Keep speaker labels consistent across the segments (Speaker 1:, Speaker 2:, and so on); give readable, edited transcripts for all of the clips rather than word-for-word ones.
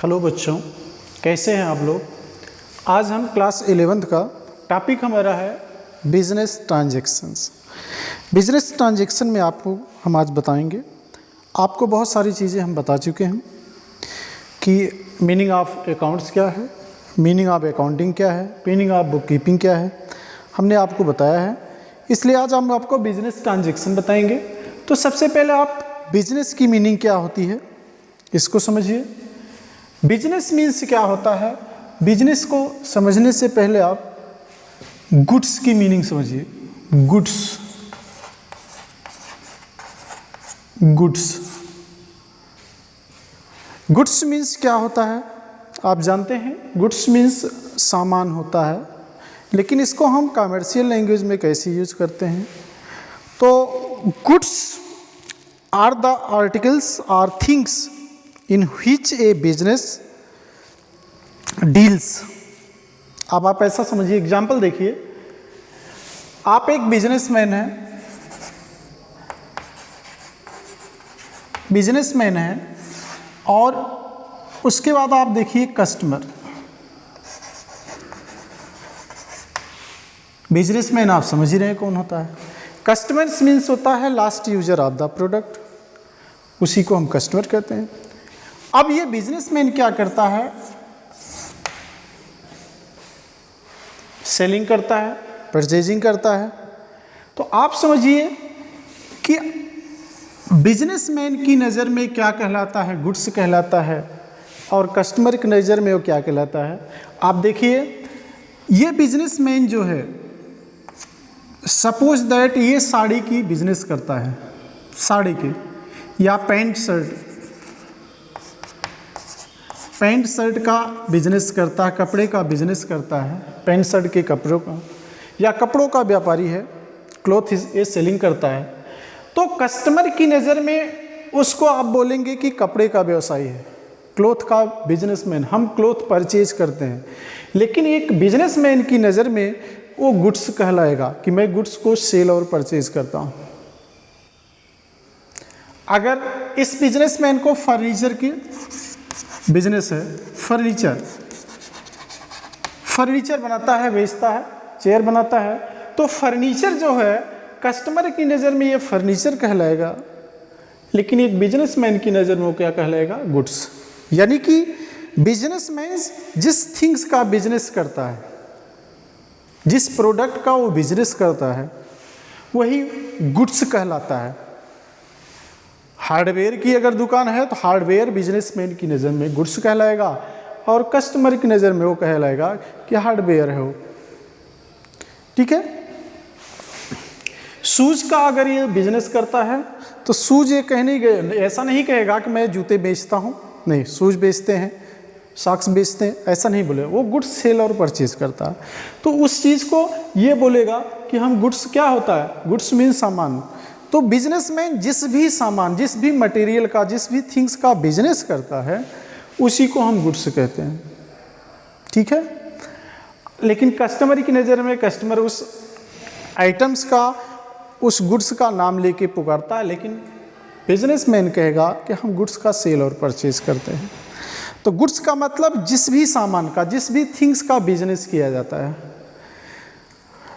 Speaker 1: Hello बच्चों, कैसे हैं आप लोग। आज हम क्लास 11th का टॉपिक हमारा है बिजनेस ट्रांजैक्शंस। बिजनेस ट्रांजैक्शन में आपको हम आज बताएंगे। आपको बहुत सारी चीज़ें हम बता चुके हैं कि मीनिंग ऑफ अकाउंट्स क्या है, मीनिंग ऑफ अकाउंटिंग क्या है, मीनिंग ऑफ बुक कीपिंग क्या है, हमने आपको बताया है। इसलिए आज हम आपको बिजनेस ट्रांजैक्शन बताएंगे। तो सबसे पहले आप बिजनेस की मीनिंग क्या होती है इसको समझिए। बिजनेस मीन्स क्या होता है, बिजनेस को समझने से पहले आप गुड्स की मीनिंग समझिए। गुड्स गुड्स गुड्स मीन्स क्या होता है आप जानते हैं। गुड्स मीन्स सामान होता है, लेकिन इसको हम कमर्शियल लैंग्वेज में कैसे यूज करते हैं। तो goods are the articles or things in which a business deals. अब आप ऐसा समझिए, एग्जाम्पल देखिए। आप एक बिजनेसमैन हैं और उसके बाद आप देखिए कस्टमर। बिजनेसमैन आप समझ ही रहे हैं कौन होता है। कस्टमर्स मीन्स होता है last user of the product, उसी को हम कस्टमर कहते हैं। अब ये बिजनेसमैन क्या करता है, सेलिंग करता है, परचेजिंग करता है। तो आप समझिए कि बिजनेसमैन की नज़र में क्या कहलाता है, गुड्स कहलाता है, और कस्टमर की नज़र में वो क्या कहलाता है। आप देखिए, ये बिजनेसमैन जो है, सपोज दैट ये साड़ी की बिजनेस करता है, साड़ी की, या पैंट शर्ट का बिजनेस करता है, कपड़े का बिजनेस करता है, पैंट शर्ट के कपड़ों का, या कपड़ों का व्यापारी है, क्लॉथ ये सेलिंग करता है। तो कस्टमर की नज़र में उसको आप बोलेंगे कि कपड़े का व्यवसायी है, क्लॉथ का बिजनेसमैन, हम क्लॉथ परचेज करते हैं। लेकिन एक बिजनेसमैन की नज़र में वो गुड्स कहलाएगा कि मैं गुड्स को सेल और परचेज करता हूँ। अगर इस बिजनेसमैन को फर्नीचर की बिजनेस है, फर्नीचर बनाता है, बेचता है, चेयर बनाता है, तो फर्नीचर जो है कस्टमर की नज़र में ये फर्नीचर कहलाएगा, लेकिन एक बिजनेसमैन की नज़र में वो क्या कहलाएगा, गुड्स। यानी कि बिजनेसमैन जिस थिंग्स का बिजनेस करता है, जिस प्रोडक्ट का वो बिजनेस करता है, वही गुड्स कहलाता है। हार्डवेयर की अगर दुकान है तो हार्डवेयर बिजनेसमैन की नज़र में गुड्स कहलाएगा, और कस्टमर की नज़र में वो कहलाएगा कि हार्डवेयर है वो। ठीक है। शूज़ का अगर ये बिजनेस करता है तो शूज़ ये कहने गए, ऐसा नहीं कहेगा कि मैं जूते बेचता हूँ, नहीं, शूज़ बेचते हैं, सॉक्स बेचते हैं, ऐसा नहीं बोले। वो गुड्स सेल और परचेज करता है, तो उस चीज़ को ये बोलेगा कि हम गुड्स क्या होता है, गुड्स मीन सामान। तो बिजनेसमैन जिस भी सामान, जिस भी मटेरियल का, जिस भी थिंग्स का बिजनेस करता है, उसी को हम गुड्स कहते हैं। ठीक है। लेकिन कस्टमर की नज़र में कस्टमर उस आइटम्स का, उस गुड्स का नाम लेके पुकारता है, लेकिन बिजनेसमैन कहेगा कि हम गुड्स का सेल और परचेज करते हैं। तो गुड्स का मतलब जिस भी सामान का, जिस भी थिंग्स का बिजनेस किया जाता है।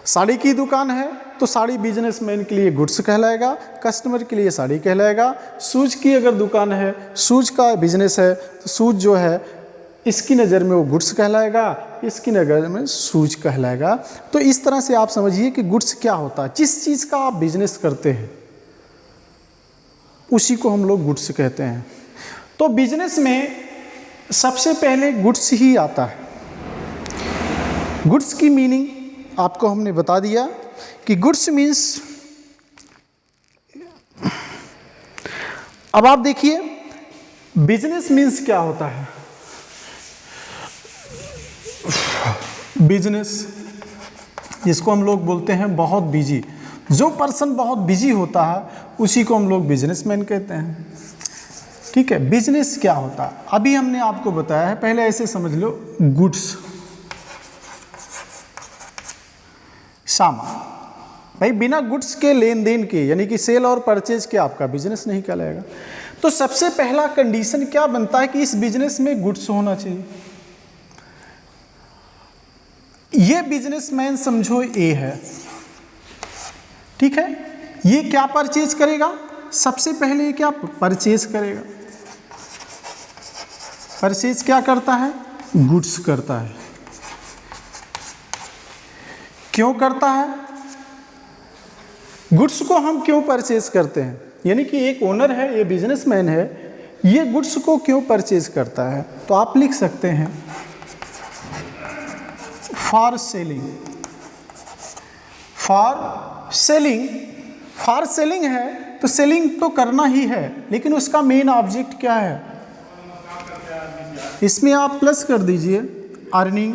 Speaker 1: साड़ी की दुकान है तो साड़ी बिजनेसमैन के लिए गुड्स कहलाएगा, कस्टमर के लिए साड़ी कहलाएगा। शूज़ की अगर दुकान है, शूज़ का बिजनेस है, तो शूज़ जो है इसकी नज़र में वो गुड्स कहलाएगा, इसकी नज़र में शूज़ कहलाएगा। तो इस तरह से आप समझिए कि गुड्स क्या होता है, जिस चीज़ का आप बिजनेस करते हैं उसी को हम लोग गुड्स कहते हैं। तो बिजनेस में सबसे पहले गुड्स ही आता है। गुड्स की मीनिंग आपको हमने बता दिया कि गुड्स मीन्स, अब आप देखिए बिजनेस मीन्स क्या होता है। बिजनेस जिसको हम लोग बोलते हैं बहुत बिजी, जो पर्सन बहुत बिजी होता है उसी को हम लोग बिजनेसमैन कहते हैं। ठीक है। बिजनेस क्या होता है अभी हमने आपको बताया है, पहले ऐसे समझ लो, गुड्स सामान। भाई बिना गुड्स के लेन देन के, यानी कि सेल और परचेज के आपका बिजनेस नहीं कहलाएगा। तो तो सबसे पहला कंडीशन क्या बनता है कि इस बिजनेस में गुड्स होना चाहिए। ये बिजनेसमैन समझो ए है, ठीक है। ये क्या परचेज करेगा, सबसे पहले ये क्या परचेज करेगा, परचेज क्या करता है, गुड्स करता है। क्यों करता है, गुड्स को हम क्यों परचेज करते हैं, यानी कि एक ओनर है, ये बिजनेसमैन है, ये गुड्स को क्यों परचेज करता है। तो आप लिख सकते हैं for selling, for selling, for selling है तो सेलिंग तो करना ही है, लेकिन उसका मेन ऑब्जेक्ट क्या है, इसमें आप प्लस कर दीजिए अर्निंग,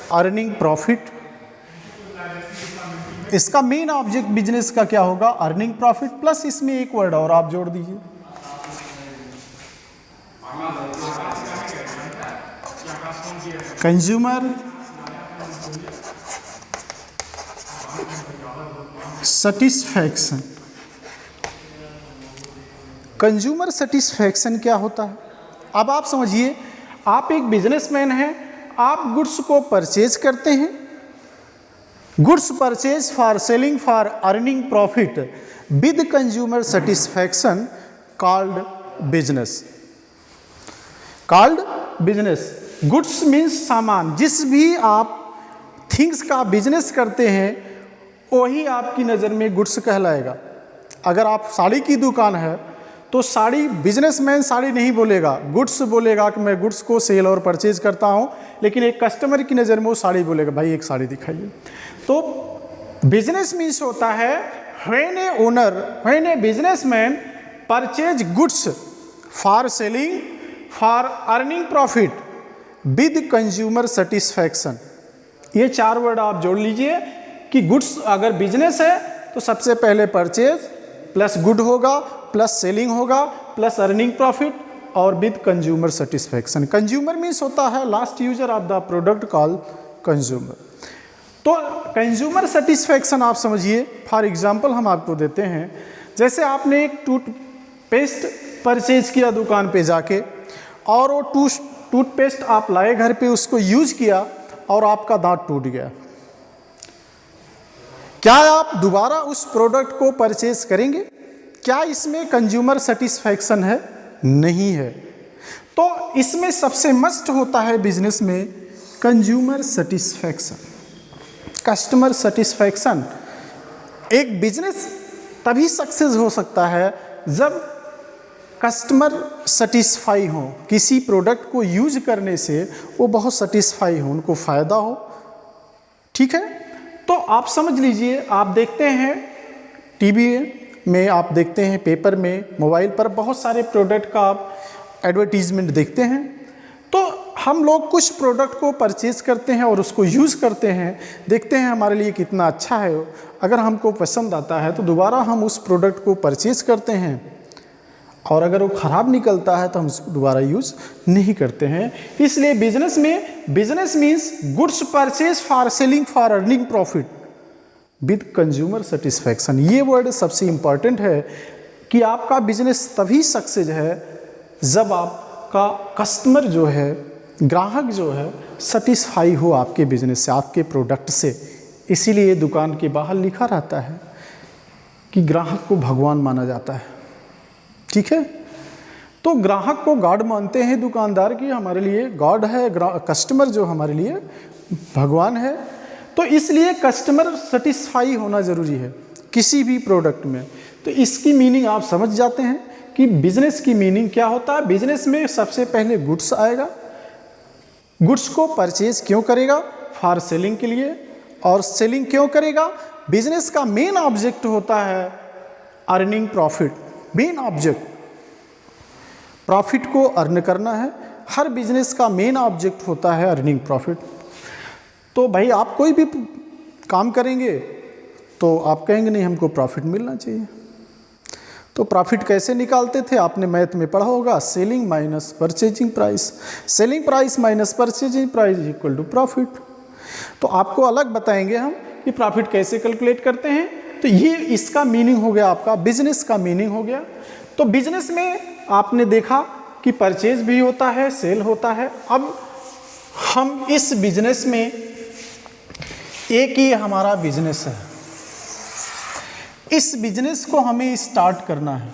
Speaker 1: अर्निंग प्रॉफिट। इसका मेन ऑब्जेक्ट बिजनेस का क्या होगा, अर्निंग प्रॉफिट, प्लस इसमें एक वर्ड और आप जोड़ दीजिए, कंज्यूमर सेटिस्फैक्शन। कंज्यूमर सेटिस्फैक्शन क्या होता है, अब आप समझिए, आप एक बिजनेसमैन हैं, आप गुड्स को परचेज करते हैं, goods purchase for selling for earning profit with consumer satisfaction called business, called business. Goods means सामान, जिस भी आप थिंग्स का बिजनेस करते हैं वही आपकी नज़र में गुड्स कहलाएगा। अगर आप साड़ी की दुकान है तो साड़ी, बिजनेसमैन साड़ी नहीं बोलेगा, गुड्स बोलेगा कि मैं गुड्स को सेल और परचेज करता हूं, लेकिन एक कस्टमर की नज़र में वो साड़ी बोलेगा, भाई एक साड़ी दिखाइए। तो बिजनेस मीन्स होता है when A owner, when a businessman purchase goods for selling for earning profit with consumer satisfaction. ये चार वर्ड आप जोड़ लीजिए कि गुड्स अगर बिजनेस है तो सबसे पहले परचेज प्लस गुड होगा प्लस सेलिंग होगा प्लस अर्निंग प्रॉफिट और with consumer satisfaction. Consumer means होता है last user of the product call consumer. तो कंज्यूमर सेटिस्फैक्शन आप समझिए, फॉर एग्जांपल हम आपको देते हैं, जैसे आपने एक टूथपेस्ट परचेज किया दुकान पे जाके, और वो टूथपेस्ट आप लाए घर पे, उसको यूज किया और आपका दांत टूट गया, क्या आप दोबारा उस प्रोडक्ट को परचेज करेंगे? क्या इसमें कंज्यूमर सेटिस्फैक्शन है? नहीं है। तो इसमें सबसे मस्ट होता है बिजनेस में कंज्यूमर सेटिस्फैक्शन, कस्टमर सेटिस्फैक्शन। एक बिजनेस तभी सक्सेस हो सकता है जब कस्टमर सेटिस्फाई हो, किसी प्रोडक्ट को यूज करने से वो बहुत सेटिस्फाई हो, उनको फ़ायदा हो, ठीक है। तो आप समझ लीजिए, आप देखते हैं टीवी में, आप देखते हैं पेपर में, मोबाइल पर बहुत सारे प्रोडक्ट का आप एडवर्टीजमेंट देखते हैं। तो हम लोग कुछ प्रोडक्ट को परचेज करते हैं और उसको यूज़ करते हैं, देखते हैं हमारे लिए कितना अच्छा है, अगर हमको पसंद आता है तो दोबारा हम उस प्रोडक्ट को परचेज करते हैं, और अगर वो ख़राब निकलता है तो हम उसको दोबारा यूज़ नहीं करते हैं। इसलिए बिजनेस में, business means goods purchase for selling for earning profit with consumer satisfaction. ये वर्ड सबसे इम्पॉर्टेंट है कि आपका बिजनेस तभी सक्सेस है जब आपका कस्टमर जो है, ग्राहक जो है, सेटिस्फाई हो आपके बिजनेस से, आपके प्रोडक्ट से। इसीलिए दुकान के बाहर लिखा रहता है कि ग्राहक को भगवान माना जाता है, ठीक है। तो ग्राहक को गॉड मानते हैं दुकानदार की, हमारे लिए गॉड है, कस्टमर जो हमारे लिए भगवान है। तो इसलिए कस्टमर सेटिस्फाई होना ज़रूरी है किसी भी प्रोडक्ट में। तो इसकी मीनिंग आप समझ जाते हैं कि बिजनेस की मीनिंग क्या होता है। बिजनेस में सबसे पहले गुड्स आएगा, गुड्स को परचेज क्यों करेगा? फॉर सेलिंग के लिए। और सेलिंग क्यों करेगा? बिजनेस का मेन ऑब्जेक्ट होता है earning profit, main object profit को अर्न करना है। हर बिजनेस का मेन ऑब्जेक्ट होता है अर्निंग प्रॉफिट। तो भाई आप कोई भी काम करेंगे तो आप कहेंगे नहीं हमको प्रॉफिट मिलना चाहिए। तो प्रॉफिट कैसे निकालते थे? आपने मैथ में पढ़ा होगा, selling minus purchasing price, selling price minus purchasing price equal to profit. तो आपको अलग बताएंगे हम कि प्रॉफिट कैसे कैलकुलेट करते हैं। तो ये इसका मीनिंग हो गया, आपका बिजनेस का मीनिंग हो गया। तो बिजनेस में आपने देखा कि परचेज भी होता है, सेल होता है। अब हम इस बिजनेस में, एक ही हमारा बिजनेस है, इस बिजनेस को हमें स्टार्ट करना है,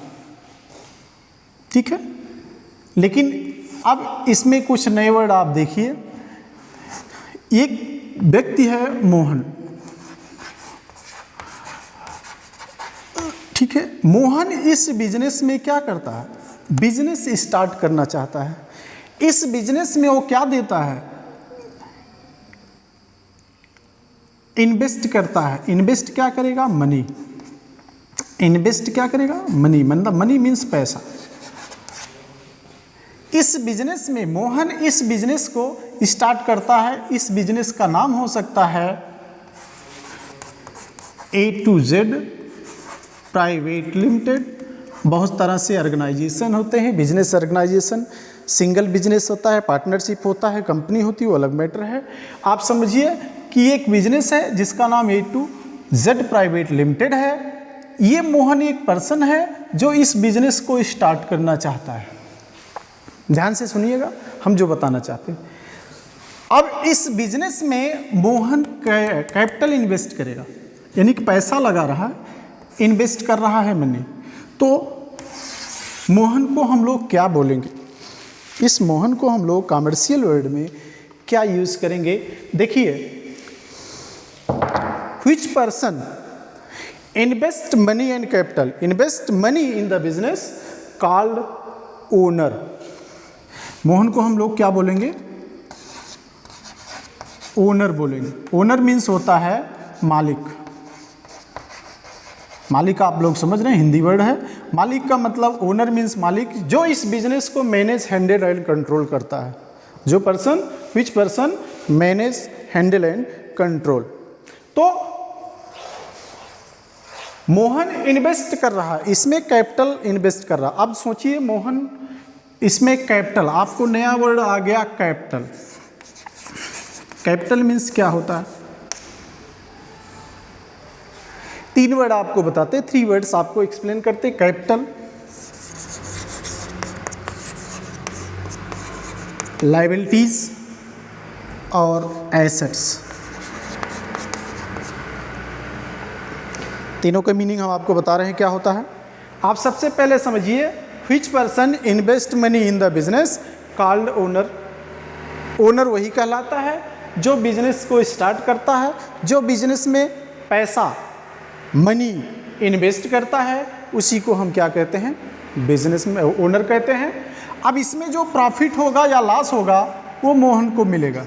Speaker 1: ठीक है। लेकिन अब इसमें कुछ नए वर्ड आप देखिए। एक व्यक्ति है मोहन, ठीक है। मोहन इस बिजनेस में क्या करता है, बिजनेस स्टार्ट करना चाहता है। इस बिजनेस में वो क्या देता है, इन्वेस्ट करता है। इन्वेस्ट क्या करेगा, मनी। इन्वेस्ट क्या करेगा, मनी, मतलब मनी मीन्स पैसा। इस बिजनेस में मोहन इस बिजनेस को स्टार्ट करता है। इस बिजनेस का नाम हो सकता है A to Z private limited. बहुत तरह से ऑर्गेनाइजेशन होते हैं, बिजनेस ऑर्गेनाइजेशन। सिंगल बिजनेस होता है, पार्टनरशिप होता है, कंपनी होती है, वो अलग मैटर है। आप समझिए कि एक बिजनेस है जिसका नाम A to Z private limited है। ये मोहन एक पर्सन है जो इस बिजनेस को स्टार्ट करना चाहता है। ध्यान से सुनिएगा हम जो बताना चाहते हैं। अब इस बिजनेस में मोहन कैपिटल इन्वेस्ट करेगा, यानी कि पैसा लगा रहा है, इन्वेस्ट कर रहा है मनी। तो मोहन को हम लोग क्या बोलेंगे, इस मोहन को हम लोग कॉमर्शियल वर्ड में क्या यूज करेंगे। देखिए, which person invest money and capital, invest money in the business called owner. Mohan को हम लोग क्या बोलेंगे, ओनर बोलेंगे। ओनर मीन्स होता है मालिक। मालिक आप लोग समझ रहे हैं, हिंदी वर्ड है। मालिक का मतलब, ओनर मीन्स मालिक, जो इस बिजनेस को मैनेज, हैंडल एंड कंट्रोल करता है। जो person, which person manage, handle and control. तो मोहन इन्वेस्ट कर रहा है, इसमें कैपिटल इन्वेस्ट कर रहा। अब सोचिए, मोहन इसमें कैपिटल, आपको नया वर्ड आ गया कैपिटल। कैपिटल मीन्स क्या होता है, तीन वर्ड आपको बताते, 3 वर्ड्स आपको एक्सप्लेन करते। कैपिटल, लायबिलिटीज और एसेट्स। तीनों का मीनिंग हम आपको बता रहे हैं क्या होता है। आप सबसे पहले समझिए, which person invest money in the business called owner. Owner वही कहलाता है जो बिजनेस को स्टार्ट करता है, जो बिजनेस में पैसा, मनी इन्वेस्ट करता है, उसी को हम क्या कहते हैं, बिजनेस में ओनर कहते हैं। अब इसमें जो प्रॉफिट होगा या लॉस होगा वो मोहन को मिलेगा।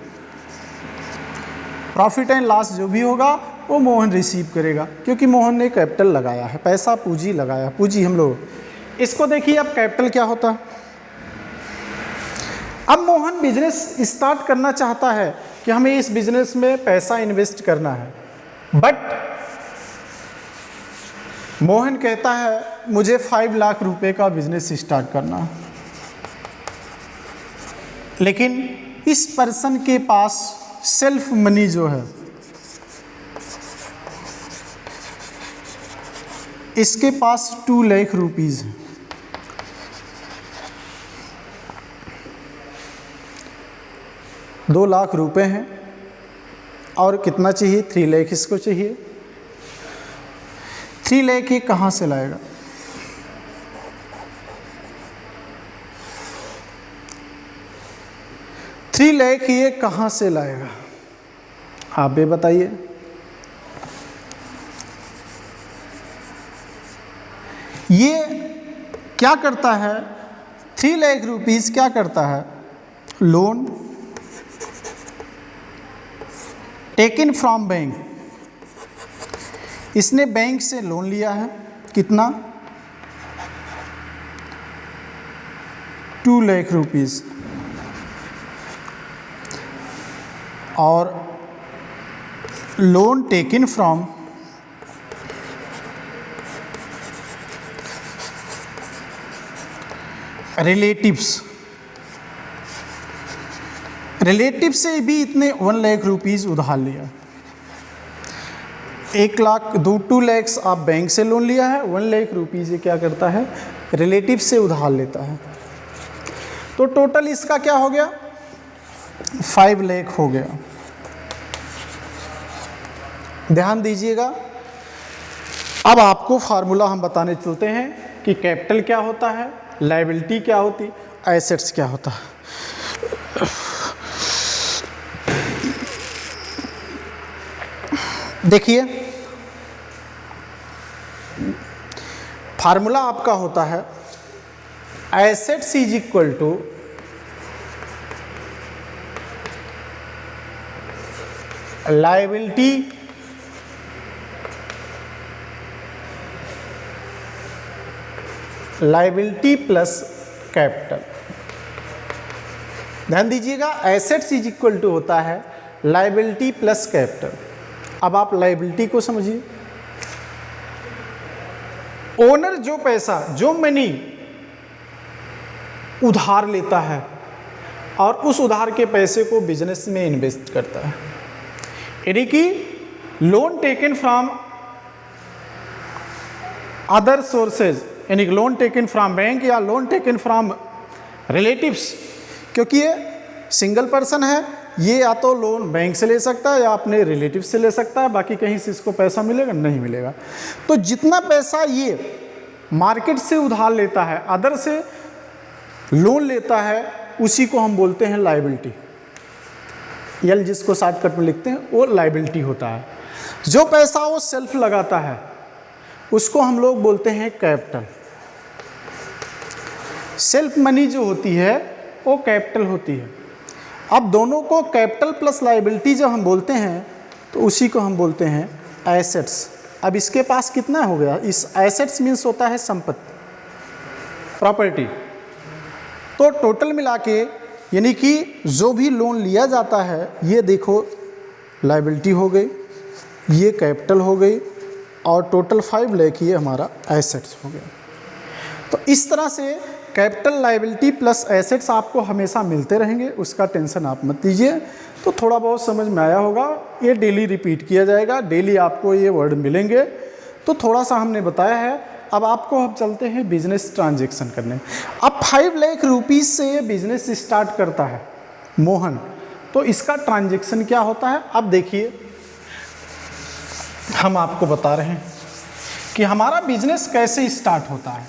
Speaker 1: प्रॉफिट एंड लॉस जो भी होगा वो मोहन रिसीव करेगा, क्योंकि मोहन ने कैपिटल लगाया है, पैसा पूंजी लगाया। पूंजी हम लोग इसको देखिए। अब कैपिटल क्या होता है। अब मोहन बिजनेस स्टार्ट करना चाहता है कि हमें इस बिजनेस में पैसा इन्वेस्ट करना है, बट मोहन कहता है मुझे 5 लाख रुपए का बिजनेस स्टार्ट करना है। लेकिन इस पर्सन के पास सेल्फ मनी जो है, इसके पास 2 लाख रुपीज है। $2 लाख हैं, और कितना चाहिए, 3 लाख इसको चाहिए। 3 लाख ये कहाँ से लाएगा, $3 लाख ये कहाँ से लाएगा, आप भी बताइए। ये क्या करता है, 3 लाख रुपीस क्या करता है, लोन टेकन फ्रॉम बैंक। इसने बैंक से लोन लिया है, कितना, 2 लाख रुपीस, और loan taken from relatives. Relative से भी इतने 1 लाख रुपीस उधार लिया। 1,00,000 2 lakhs आप बैंक से लोन लिया है, 1 लाख रुपीज़ ये क्या करता है, रिलेटिव से उधार लेता है। तो टोटल इसका क्या हो गया, 5 लाख हो गया। ध्यान दीजिएगा, अब आपको फार्मूला हम बताने चलते हैं कि कैपिटल क्या होता है, लायबिलिटी क्या होती, एसेट्स क्या होता है। देखिए फार्मूला आपका होता है assets is equal to liability plus capital. ध्यान दीजिएगा, एसेट्स इज इक्वल टू होता है लायबिलिटी प्लस कैपिटल। अब आप लायबिलिटी को समझिए, ओनर जो पैसा, जो मनी उधार लेता है और उस उधार के पैसे को बिजनेस में इन्वेस्ट करता है, यानी कि loan taken from other sources, यानी कि लोन टेकन फ्रॉम बैंक या लोन टेकन फ्रॉम रिलेटिव्स, क्योंकि ये सिंगल पर्सन है, ये या तो लोन बैंक से ले सकता है या अपने रिलेटिव से ले सकता है, बाकी कहीं से इसको पैसा मिलेगा नहीं मिलेगा। तो जितना पैसा ये मार्केट से उधार लेता है, अदर से लोन लेता है, उसी को हम बोलते हैं लायबिलिटी। एल जिसको शॉर्टकट में लिखते हैं वो लायबिलिटी होता है। जो पैसा वो सेल्फ लगाता है उसको हम लोग बोलते हैं कैपिटल। सेल्फ मनी जो होती है वो कैपिटल होती है। अब दोनों को कैपिटल प्लस लायबिलिटी जब हम बोलते हैं तो उसी को हम बोलते हैं एसेट्स। अब इसके पास कितना हो गया, इस एसेट्स मीन्स होता है संपत्ति, प्रॉपर्टी। तो टोटल मिला के यानी कि जो भी लोन लिया जाता है, ये देखो लायबिलिटी हो गई, ये कैपिटल हो गई और टोटल 5 लाख ये हमारा एसेट्स हो गया। तो इस तरह से कैपिटल, लायबिलिटी प्लस एसेट्स आपको हमेशा मिलते रहेंगे, उसका टेंशन आप मत लीजिए। तो थोड़ा बहुत समझ में आया होगा, ये डेली रिपीट किया जाएगा, डेली आपको ये वर्ड मिलेंगे। तो थोड़ा सा हमने बताया है। अब आपको हम चलते हैं बिजनेस ट्रांजैक्शन करने। अब 5 लाख रुपीज़ से ये बिजनेस स्टार्ट करता है मोहन, तो इसका ट्रांजैक्शन क्या होता है। अब देखिए हम आपको बता रहे हैं कि हमारा बिजनेस कैसे स्टार्ट होता है।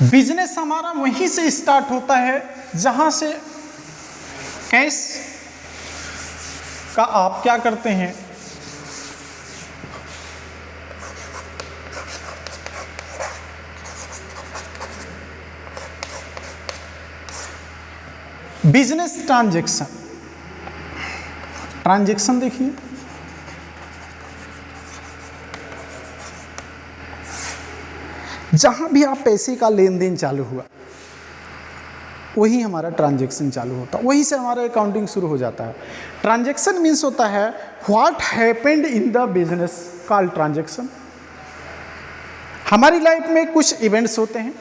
Speaker 1: बिजनेस हमारा वहीं से स्टार्ट होता है जहां से कैश का आप क्या करते हैं, बिजनेस ट्रांजैक्शन देखिए, जहां भी आप पैसे का लेन देन चालू हुआ वही हमारा ट्रांजैक्शन चालू होता है, वहीं से हमारा अकाउंटिंग शुरू हो जाता है। ट्रांजैक्शन मीन्स होता है what happened in the business called transaction. हमारी लाइफ में कुछ इवेंट्स होते हैं,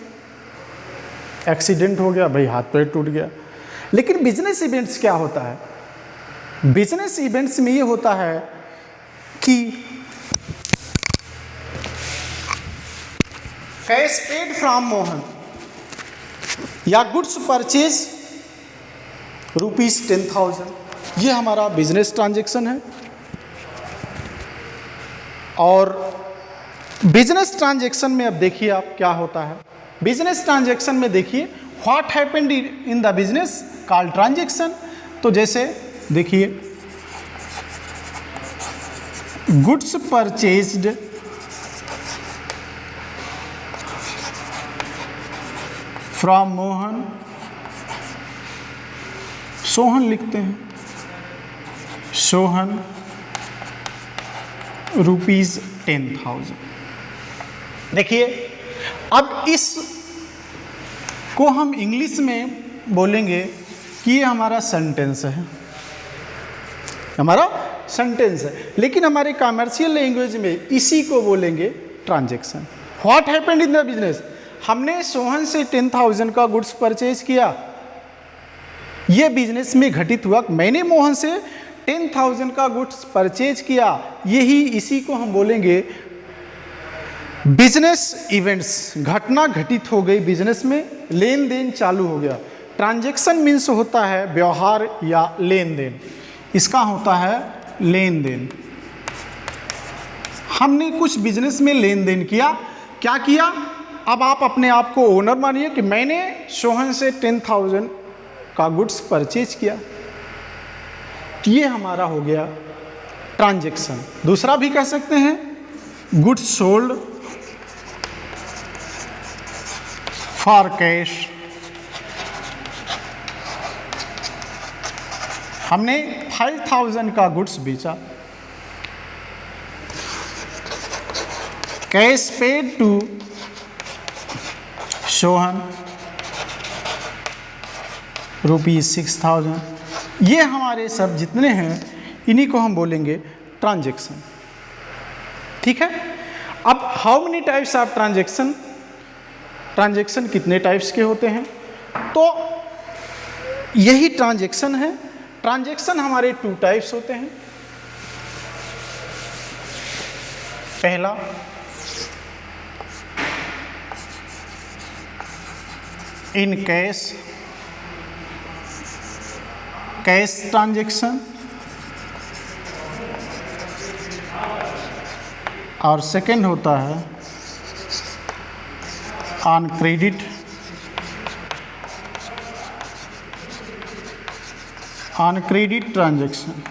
Speaker 1: एक्सीडेंट हो गया, भाई हाथ पैर टूट गया, लेकिन बिजनेस इवेंट्स क्या होता है, बिजनेस इवेंट्स में ये होता है कि कैश पेड फ्रॉम मोहन या गुड्स परचेज ₹10,000, ये हमारा बिजनेस ट्रांजैक्शन है। और बिजनेस ट्रांजैक्शन में अब देखिए आप क्या होता है। बिजनेस ट्रांजैक्शन में देखिए what happened in the business called transaction. तो जैसे देखिए goods purchased from Mohan, Sohan लिखते हैं, सोहन ₹10,000। देखिए अब इस को हम इंग्लिश में बोलेंगे कि ये हमारा सेंटेंस है, हमारा सेंटेंस है, लेकिन हमारे कमर्शियल लैंग्वेज में इसी को बोलेंगे transaction. What happened in the business, हमने सोहन से 10,000 का गुड्स परचेज किया, ये बिजनेस में घटित हुआ। मैंने मोहन से 10,000 का गुड्स परचेज किया, यही इसी को हम बोलेंगे बिजनेस इवेंट्स। घटना घटित हो गई बिजनेस में, लेन देन चालू हो गया। ट्रांजैक्शन मीन्स होता है व्यवहार या लेन देन, इसका होता है लेन देन। हमने कुछ बिजनेस में लेन देन किया, क्या किया? अब आप अपने आप को ओनर मानिए कि मैंने सोहन से 10,000 का गुड्स परचेज किया, ये हमारा हो गया ट्रांजैक्शन। दूसरा भी कह सकते हैं गुड्स सोल्ड फॉर कैश। हमने 5,000 का गुड्स बेचा। Cash paid to Sohan ₹6,000। ये हमारे सब जितने हैं इन्हीं को हम बोलेंगे ट्रांजैक्शन। ठीक है। अब how many types of transaction, transaction कितने टाइप्स के होते हैं? तो यही ट्रांजैक्शन है। ट्रांजैक्शन हमारे 2 टाइप्स होते हैं। पहला इन कैश, कैश ट्रांजैक्शन, और सेकंड होता है on credit, on credit transaction.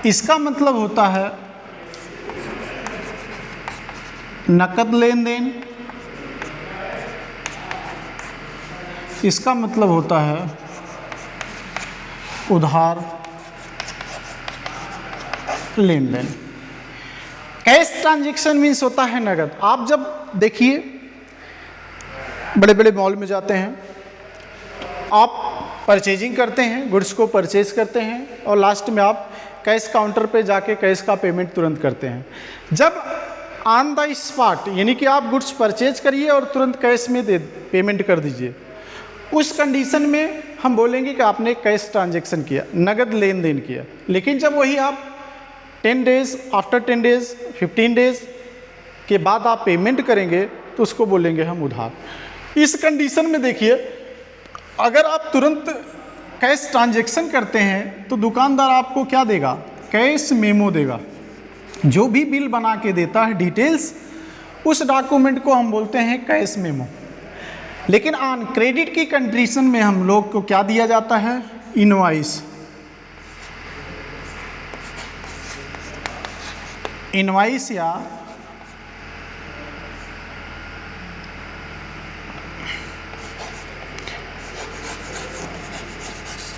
Speaker 1: इसका मतलब होता है नकद लेन देन, इसका मतलब होता है उधार लेन देन। कैश ट्रांजैक्शन मीन्स होता है नगद। आप जब देखिए बड़े बड़े मॉल में जाते हैं, आप परचेजिंग करते हैं, गुड्स को परचेज करते हैं और लास्ट में आप कैश काउंटर पे जाके कैश का पेमेंट तुरंत करते हैं। जब ऑन द स्पॉट यानी कि आप गुड्स परचेज करिए और तुरंत कैश में पेमेंट कर दीजिए, उस कंडीशन में हम बोलेंगे कि आपने कैश ट्रांजैक्शन किया, नगद लेन देन किया। लेकिन जब वही आप 10 डेज, आफ्टर 10 डेज, 15 डेज के बाद आप पेमेंट करेंगे तो उसको बोलेंगे हम उधार। इस कंडीशन में देखिए, अगर आप तुरंत कैश ट्रांजैक्शन करते हैं तो दुकानदार आपको क्या देगा? कैश मेमो देगा। जो भी बिल बना के देता है डिटेल्स, उस डॉक्यूमेंट को हम बोलते हैं कैश मेमो। लेकिन ऑन क्रेडिट की कंडीशन में हम लोग को क्या दिया जाता है? इनवॉइस। इनवॉइस या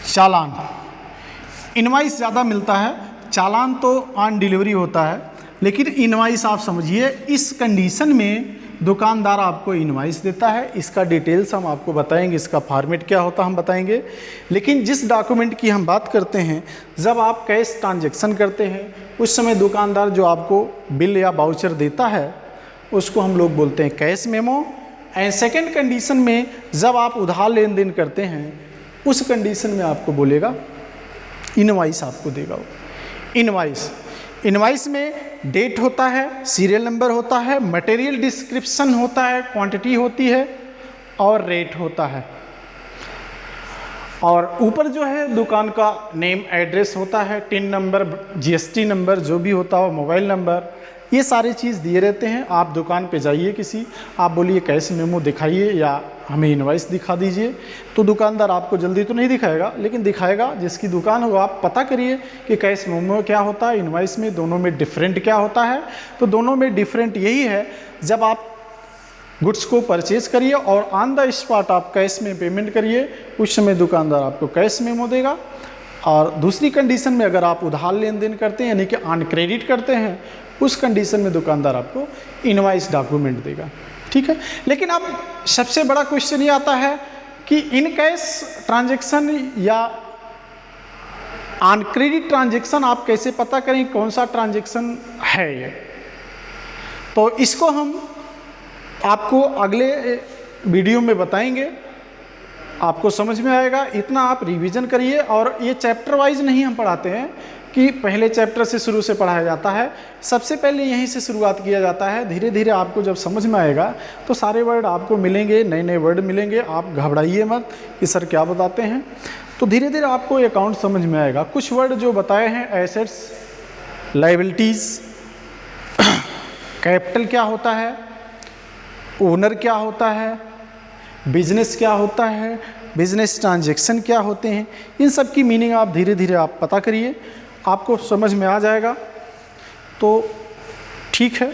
Speaker 1: चालान। इनवॉइस ज़्यादा मिलता है, चालान तो ऑन डिलीवरी होता है, लेकिन इनवॉइस आप समझिए, इस कंडीशन में दुकानदार आपको इनवॉइस देता है। इसका डिटेल्स हम आपको बताएंगे, इसका फॉर्मेट क्या होता है हम बताएंगे। लेकिन जिस डॉक्यूमेंट की हम बात करते हैं, जब आप कैश ट्रांजैक्शन करते हैं उस समय दुकानदार जो आपको बिल या वाउचर देता है उसको हम लोग बोलते हैं cash memo. And second condition में जब आप उधार लेन देन करते हैं उस कंडीशन में आपको बोलेगा इनवॉइस, आपको देगा वो इनवॉइस। इनवॉइस में डेट होता है, सीरियल नंबर होता है, मटेरियल डिस्क्रिप्शन होता है, क्वांटिटी होती है और रेट होता है, और ऊपर जो है दुकान का नेम, एड्रेस होता है, टिन नंबर, जीएसटी नंबर जो भी होता हो, मोबाइल नंबर, ये सारी चीज़ दिए रहते हैं। आप दुकान पे जाइए किसी, आप बोलिए कैश मेमो दिखाइए या हमें इनवॉइस दिखा दीजिए, तो दुकानदार आपको जल्दी तो नहीं दिखाएगा, लेकिन दिखाएगा। जिसकी दुकान हो आप पता करिए कि कैश मेमो क्या होता है, इनवॉइस में, दोनों में डिफरेंट क्या होता है। तो दोनों में डिफरेंट यही है, जब आप गुड्स को परचेज करिए और ऑन द स्पॉट आप कैश में पेमेंट करिए, उस समय दुकानदार आपको कैश मेमो देगा। और दूसरी कंडीशन में अगर आप उधार लेन देन करते हैं यानी कि ऑन क्रेडिट करते हैं, उस कंडीशन में दुकानदार आपको इनवॉइस डॉक्यूमेंट देगा। ठीक है। लेकिन अब सबसे बड़ा क्वेश्चन ये आता है कि इन कैश ट्रांजैक्शन या ऑन क्रेडिट ट्रांजैक्शन आप कैसे पता करें कौन सा ट्रांजैक्शन है ये? तो इसको हम आपको अगले वीडियो में बताएंगे आपको समझ में आएगा। इतना आप रिवीजन करिए। और ये चैप्टर वाइज नहीं हम पढ़ाते हैं कि पहले चैप्टर से शुरू से पढ़ाया जाता है, सबसे पहले यहीं से शुरुआत किया जाता है। धीरे धीरे आपको जब समझ में आएगा तो सारे वर्ड आपको मिलेंगे, नए नए वर्ड मिलेंगे, आप घबराइए मत कि सर क्या बताते हैं। तो धीरे धीरे आपको अकाउंट समझ में आएगा। कुछ वर्ड जो बताए हैं, एसेट्स, लायबिलिटीज़, कैपिटल क्या होता है, ओनर क्या होता है, बिजनेस क्या होता है, बिजनेस ट्रांजैक्शन क्या होते हैं, इन सब की मीनिंग आप धीरे धीरे आप पता करिए, आपको समझ में आ जाएगा। तो ठीक है।